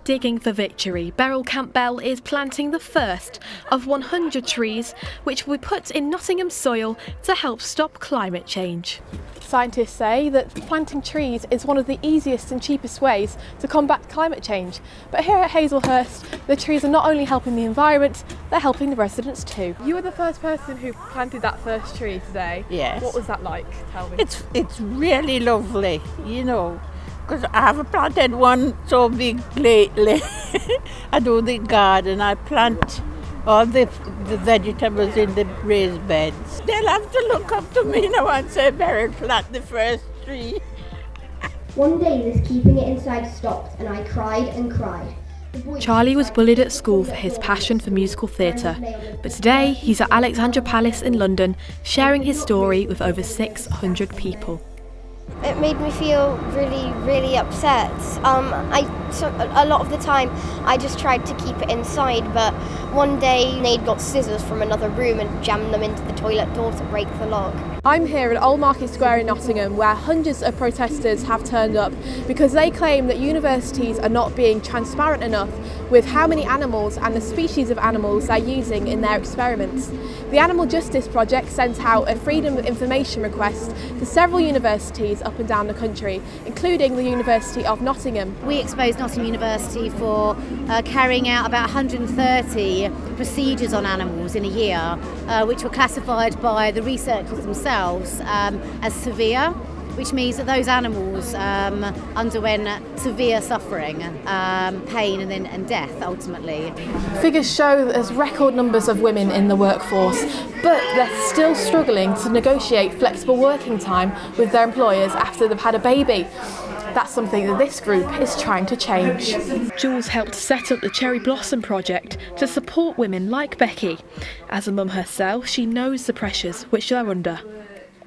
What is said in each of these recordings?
Digging for Victory, Beryl Campbell is planting the first of 100 trees which will be put in Nottingham soil to help stop climate change. Scientists say that planting trees is one of the easiest and cheapest ways to combat climate change. But here at Hazelhurst, the trees are not only helping the environment, they're helping the residents too. You were the first person who planted that first tree today. Yes. What was that like? Tell me. It's really lovely, because I haven't planted one so big lately. I do the garden, I plant all the vegetables in the raised beds. They'll have to look up to me now and say, Beryl, plant the first tree. One day this keeping it inside stopped and I cried and cried. Charlie was bullied at school for his passion for musical theatre, but today he's at Alexandra Palace in London, sharing his story with over 600 people. It made me feel really, really upset. A lot of the time I just tried to keep it inside, but one day Nate got scissors from another room and jammed them into the toilet door to break the lock. I'm here at Old Market Square in Nottingham, where hundreds of protesters have turned up because they claim that universities are not being transparent enough with how many animals and the species of animals they're using in their experiments. The Animal Justice Project sent out a Freedom of Information request to several universities up and down the country, including the University of Nottingham. We exposed Nottingham University for carrying out about 130 procedures on animals in a year, which were classified by the researchers themselves as severe, which means that those animals underwent severe suffering, pain and death ultimately. Figures show that there's record numbers of women in the workforce, but they're still struggling to negotiate flexible working time with their employers after they've had a baby. That's something that this group is trying to change. Jules helped set up the Cherry Blossom Project to support women like Becky. As a mum herself, she knows the pressures which they're under.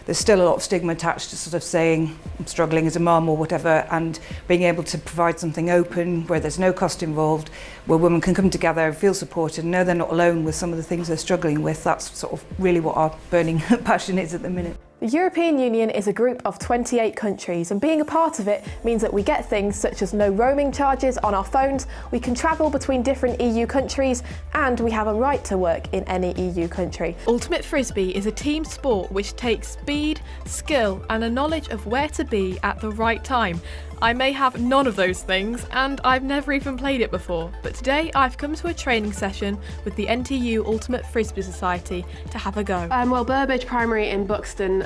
There's still a lot of stigma attached to sort of saying I'm struggling as a mum or whatever, and being able to provide something open where there's no cost involved, where women can come together and feel supported and know they're not alone with some of the things they're struggling with. That's sort of really what our burning passion is at the minute. The European Union is a group of 28 countries, and being a part of it means that we get things such as no roaming charges on our phones, we can travel between different EU countries, and we have a right to work in any EU country. Ultimate Frisbee is a team sport which takes speed, skill and a knowledge of where to be at the right time. I may have none of those things, and I've never even played it before, but today I've come to a training session with the NTU Ultimate Frisbee Society to have a go. Well, Burbage Primary in Buxton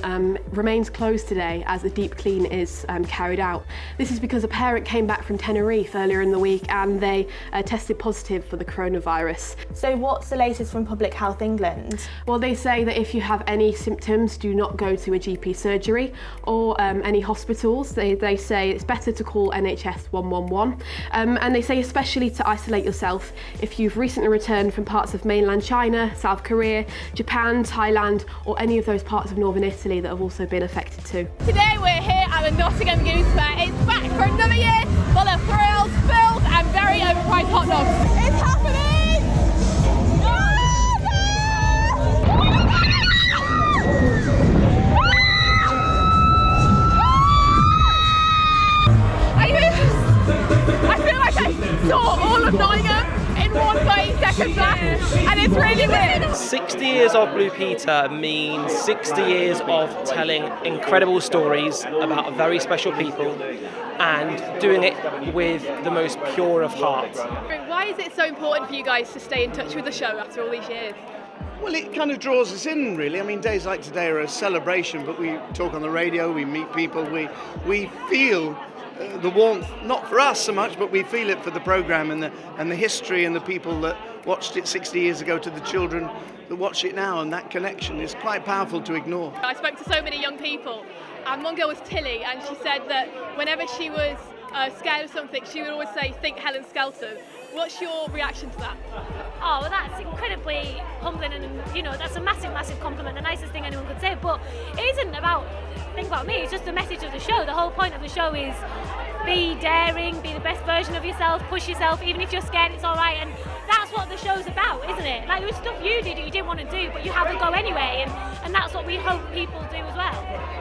remains closed today as the deep clean is carried out. This is because a parent came back from Tenerife earlier in the week and they tested positive for the coronavirus. So what's the latest from Public Health England? Well, they say that if you have any symptoms, do not go to a GP surgery or any hospitals. They say it's better to call NHS 111, and they say especially to isolate yourself if you've recently returned from parts of mainland China, South Korea, Japan, Thailand or any of those parts of northern Italy that have also been affected too. Today we're here at the Nottingham Goose Fair. It's back for another year full of thrills, spills and very overpriced hot dogs. It's happening! I feel like I saw all of Nottingham in one 30-second flash, and it's really weird. 60 years of Blue Peter means 60 years of telling incredible stories about very special people and doing it with the most pure of hearts. Why is it so important for you guys to stay in touch with the show after all these years? Well, it kind of draws us in, really. I mean, days like today are a celebration, but we talk on the radio, we meet people, we feel the warmth, not for us so much, but we feel it for the programme and the history and the people that watched it 60 years ago to the children that watch it now, and that connection is quite powerful to ignore. I spoke to so many young people, and one girl was Tilly, and she said that whenever she was scared of something, she would always say, think Helen Skelton. What's your reaction to that? Oh, well, that's incredibly humbling, and that's a massive, massive compliment, the nicest thing anyone could say. But it isn't about, think about me, it's just the message of the show. The whole point of the show is be daring, be the best version of yourself, push yourself, even if you're scared, it's all right. And that's what the show's about, isn't it? Like, there was stuff you did that you didn't want to do, but you have a go anyway, and that's what we hope people do as well.